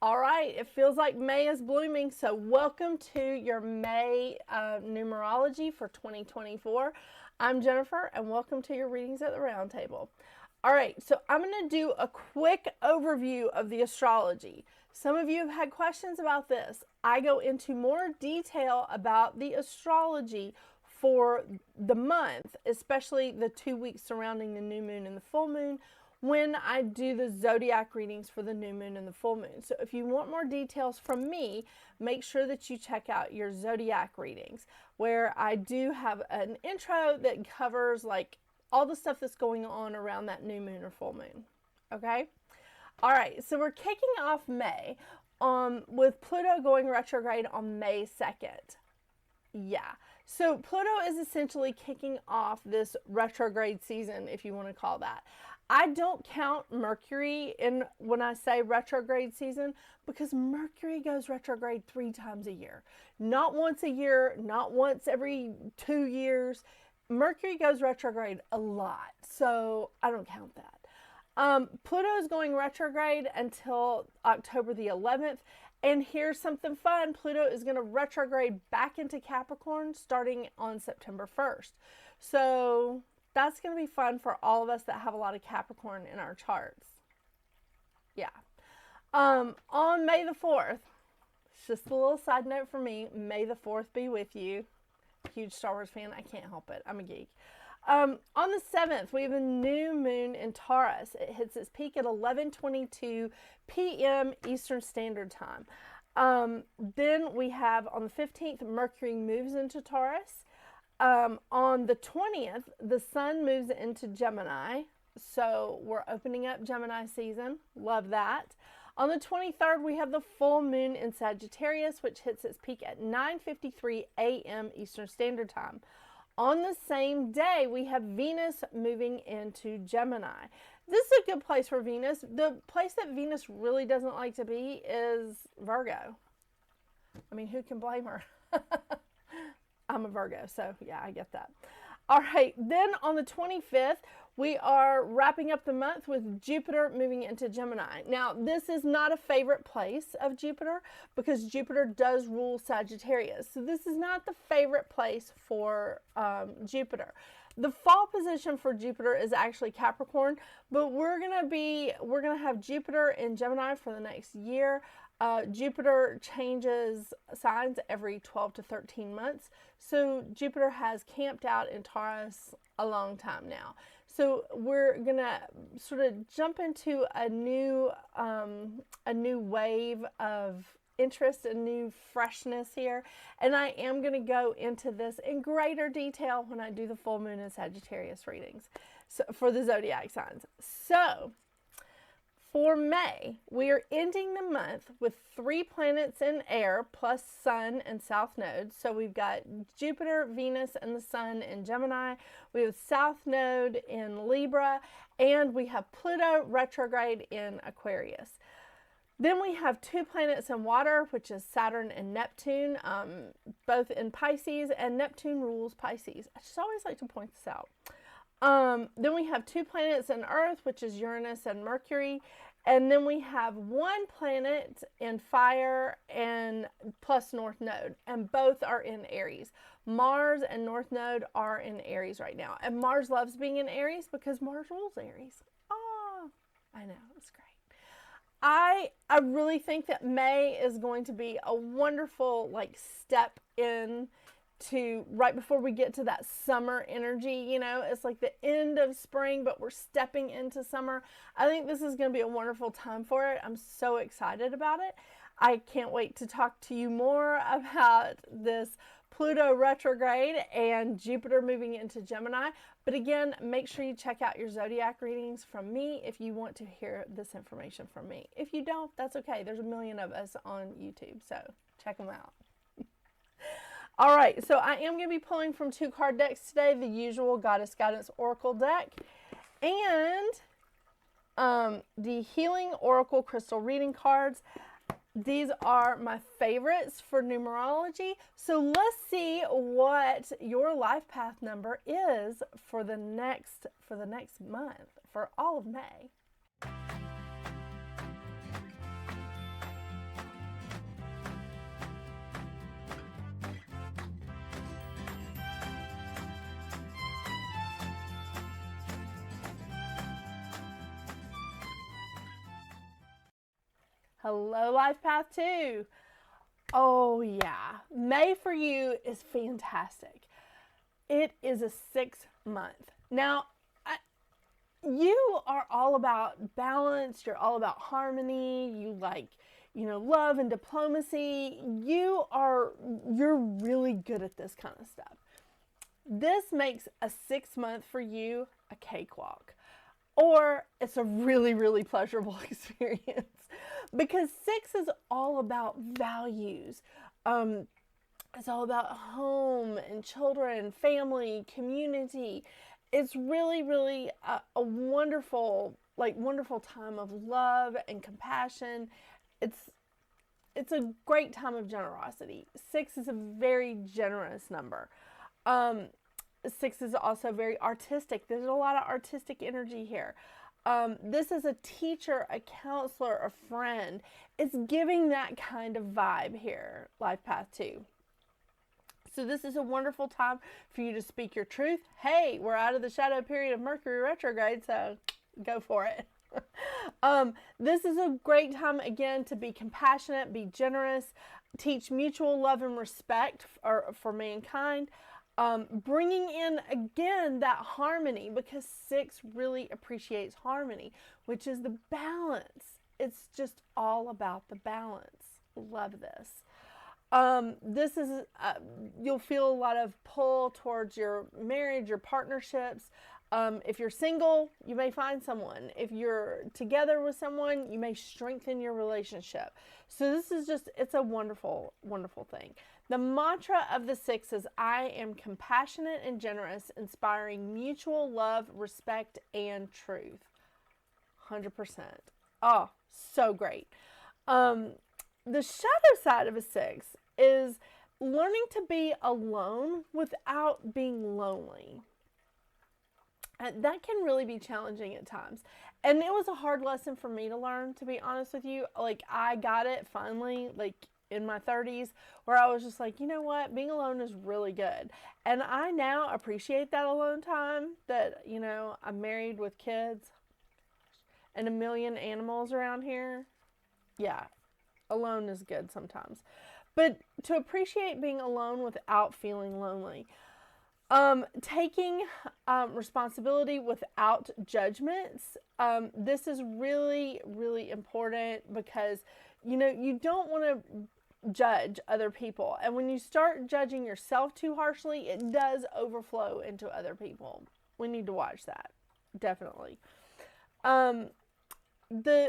All right, it feels like May is blooming, so welcome to your May numerology for 2024. I'm Jennifer, and welcome to your readings at the round table. All right, so I'm going to do a quick overview of the astrology. Some of you have had questions about this. I go into more detail about the astrology for the month, especially the 2 weeks surrounding the new moon and the full moon, when I do the zodiac readings for the new moon and the full moon. So if you want more details from me, make sure that you check out your zodiac readings, where I do have an intro that covers like all the stuff that's going on around that new moon or full moon. Okay? All right, so we're kicking off May with Pluto going retrograde on May 2nd. Yeah, so Pluto is essentially kicking off this retrograde season, if you want to call that. I don't count Mercury in when I say retrograde season, because Mercury goes retrograde 3 times a year. Not once a year, not once every 2 years. Mercury goes retrograde a lot, so I don't count that. Pluto is going retrograde until October the 11th. And here's something fun. Pluto is going to retrograde back into Capricorn starting on September 1st. So that's going to be fun for all of us that have a lot of Capricorn in our charts. Yeah. On May the 4th, it's just a little side note for me. May the 4th be with you. Huge Star Wars fan. I can't help it. I'm a geek. On the 7th, we have a new moon in Taurus. It hits its peak at 11:22 p.m. Eastern Standard Time. Then we have on the 15th, Mercury moves into Taurus. On the 20th, the sun moves into Gemini. So we're opening up Gemini season. Love that. On the 23rd, we have the full moon in Sagittarius, which hits its peak at 9:53 a.m. Eastern Standard Time. On the same day, we have Venus moving into Gemini. This is a good place for Venus. The place that Venus really doesn't like to be is Virgo. I mean, who can blame her? I'm a Virgo, so yeah, I get that. All right, then on the 25th, we are wrapping up the month with Jupiter moving into Gemini. Now, this is not a favorite place of Jupiter because Jupiter does rule Sagittarius. So this is not the favorite place for Jupiter. The fall position for Jupiter is actually Capricorn, but we're gonna have Jupiter in Gemini for the next year. Jupiter changes signs every 12 to 13 months. So Jupiter has camped out in Taurus a long time now. So we're going to sort of jump into a new wave of interest and new freshness here. And I am going to go into this in greater detail when I do the full moon and Sagittarius readings for the zodiac signs. So for May, we are ending the month with 3 planets in air plus Sun and South Node. So we've got Jupiter, Venus, and the Sun in Gemini. We have South Node in Libra, and we have Pluto retrograde in Aquarius. Then we have 2 planets in water, which is Saturn and Neptune, both in Pisces, and Neptune rules Pisces. I just always like to point this out. Then we have 2 planets in Earth, which is Uranus and Mercury. And then we have 1 planet in fire and plus North Node. And both are in Aries. Mars and North Node are in Aries right now. And Mars loves being in Aries because Mars rules Aries. Oh, I know. It's great. I really think that May is going to be a wonderful step in to right before we get to that summer energy. You know, it's like the end of spring, but we're stepping into summer. I think this is going to be a wonderful time for it. I'm so excited about it. I can't wait to talk to you more about this Pluto retrograde and Jupiter moving into Gemini. But again, make sure you check out your zodiac readings from me if you want to hear this information from me. If you don't, that's okay. There's a million of us on YouTube, so check them out. All right, so I am going to be pulling from 2 card decks today, the usual Goddess Guidance Oracle deck and the Healing Oracle Crystal Reading cards. These are my favorites for numerology. So let's see what your life path number is for the next month, for all of May. Hello, Life Path 2. Oh, yeah. May for you is fantastic. It is a 6-month. Now, you are all about balance. You're all about harmony. You like, love and diplomacy. You're really good at this kind of stuff. This makes a 6-month for you a cakewalk. Or it's a really, really pleasurable experience. Because 6 is all about values. It's all about home and children, family, community. It's really, really a wonderful time of love and compassion. It's a great time of generosity. 6 is a very generous number. 6 is also very artistic. There's a lot of artistic energy here. This is a teacher, a counselor, a friend. It's giving that kind of vibe here, Life Path 2. So this is a wonderful time for you to speak your truth. Hey, we're out of the shadow period of Mercury retrograde, so go for it. This is a great time, again, to be compassionate, be generous, teach mutual love and respect for mankind. Bringing in, again, that harmony, because 6 really appreciates harmony, which is the balance. It's just all about the balance. Love this. This is, you'll feel a lot of pull towards your marriage, your partnerships. If you're single, you may find someone. If you're together with someone, you may strengthen your relationship. So this is just, it's a wonderful, wonderful thing. The mantra of the 6 is, I am compassionate and generous, inspiring mutual love, respect, and truth. 100%. Oh, so great. The shadow side of a 6 is learning to be alone without being lonely. And that can really be challenging at times. And it was a hard lesson for me to learn, to be honest with you. Like, I got it finally, like in my 30s, where I was just like, you know what? Being alone is really good. And I now appreciate that alone time, that, I'm married with kids and a million animals around here. Yeah, alone is good sometimes. But to appreciate being alone without feeling lonely. Taking responsibility without judgments. This is really, really important, because, you don't want to judge other people. And when you start judging yourself too harshly, it does overflow into other people. We need to watch that. Definitely. The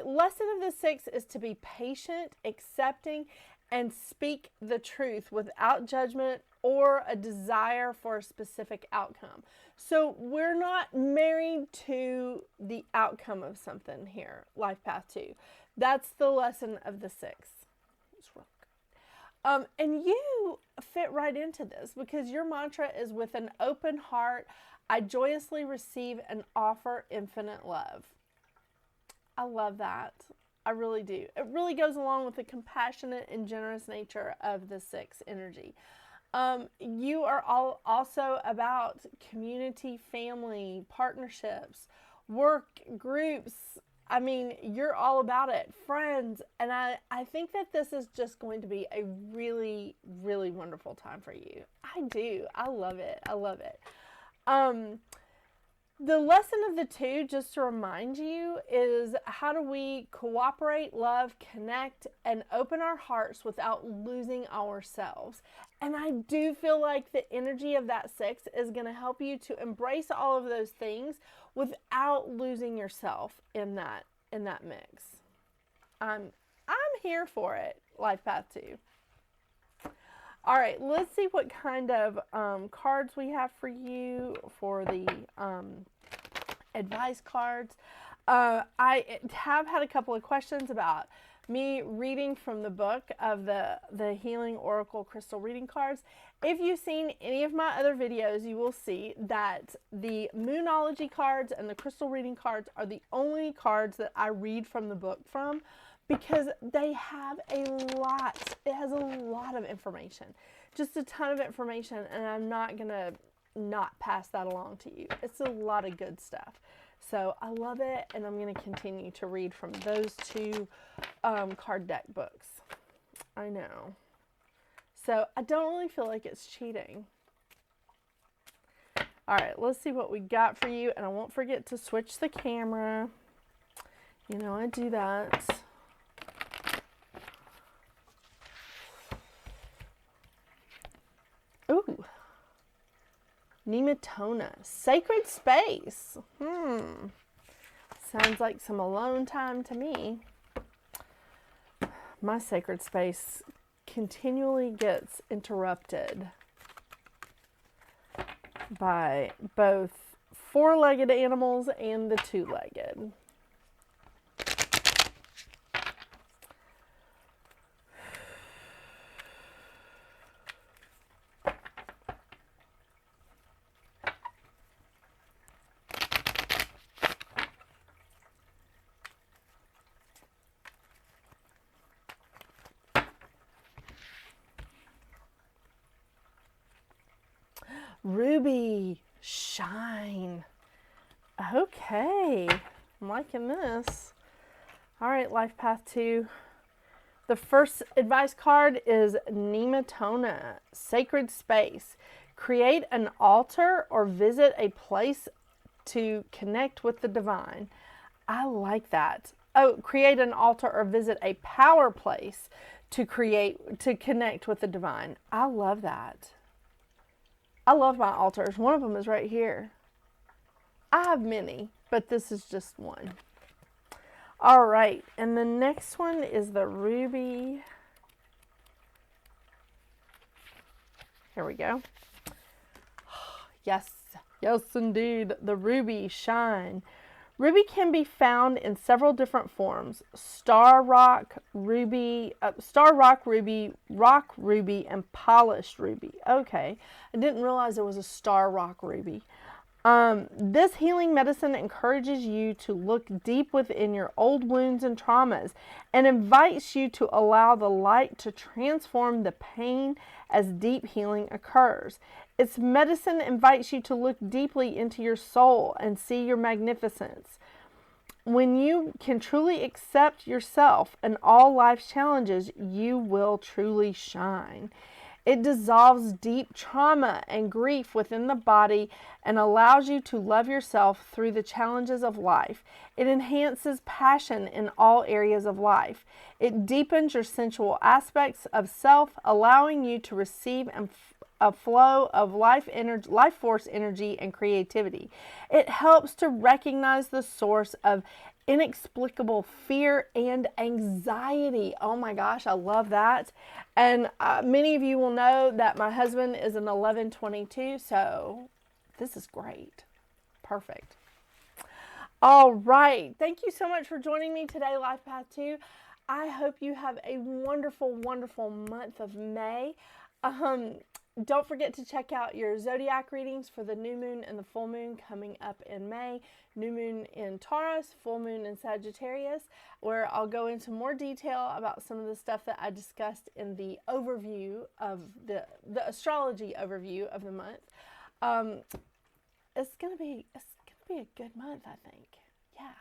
lesson of the 6 is to be patient, accepting, and speak the truth without judgment or a desire for a specific outcome. So we're not married to the outcome of something here, Life Path 2. That's the lesson of the 6. It's real good. And you fit right into this, because your mantra is, with an open heart, I joyously receive and offer infinite love. I love that. I really do. It really goes along with the compassionate and generous nature of the 6 energy. You are all also about community, family, partnerships, work, groups. I mean, you're all about it. Friends. And I think that this is just going to be a really, really wonderful time for you. I do. I love it. I love it. The lesson of the 2, just to remind you, is how do we cooperate, love, connect, and open our hearts without losing ourselves. And I do feel like the energy of that 6 is going to help you to embrace all of those things without losing yourself in that mix. I'm here for it, Life Path 2. All right, let's see what kind of cards we have for you for the advice cards. I have had a couple of questions about me reading from the book of the Healing Oracle Crystal Reading Cards. If you've seen any of my other videos, you will see that the Moonology cards and the Crystal Reading cards are the only cards that I read from the book from, because they have a lot. It has a lot of information, just a ton of information, and I'm not going to not pass that along to you. It's a lot of good stuff. So I love it, and I'm going to continue to read from those two card deck books. I know. So I don't really feel like it's cheating. All right, let's see what we got for you, and I won't forget to switch the camera. You know I do that. Ooh. Nematona, sacred space. Sounds like some alone time to me. My sacred space continually gets interrupted by both four-legged animals and the two-legged. Ruby, shine. Okay, I'm liking this. All right, Life Path 2. The first advice card is Nematona, sacred space. Create an altar or visit a place to connect with the divine. I like that. Oh, create an altar or visit a power place to connect with the divine. I love that. I love my altars. One of them is right here. I have many, but this is just one. All right, and the next one is the Ruby. Here we go. Yes, yes indeed, the Ruby shine. Ruby can be found in several different forms: star rock ruby, rock ruby, and polished ruby. Okay, I didn't realize there was a star rock ruby. This healing medicine encourages you to look deep within your old wounds and traumas and invites you to allow the light to transform the pain as deep healing occurs. Its medicine invites you to look deeply into your soul and see your magnificence. When you can truly accept yourself and all life's challenges, you will truly shine. It dissolves deep trauma and grief within the body and allows you to love yourself through the challenges of life. It enhances passion in all areas of life. It deepens your sensual aspects of self, allowing you to receive a flow of life force energy and creativity. It helps to recognize the source of inexplicable fear and anxiety. Oh my gosh, I love that. And many of you will know that my husband is an 1122, so this is great. Perfect. All right. Thank you so much for joining me today, Life Path 2. I hope you have a wonderful, wonderful month of May. Don't forget to check out your zodiac readings for the new moon and the full moon coming up in May. New moon in Taurus, full moon in Sagittarius, where I'll go into more detail about some of the stuff that I discussed in the overview of the astrology overview of the month. It's gonna be a good month, I think. Yeah.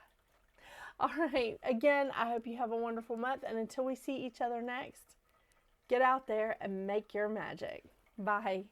All right. Again, I hope you have a wonderful month, and until we see each other next, get out there and make your magic. Bye.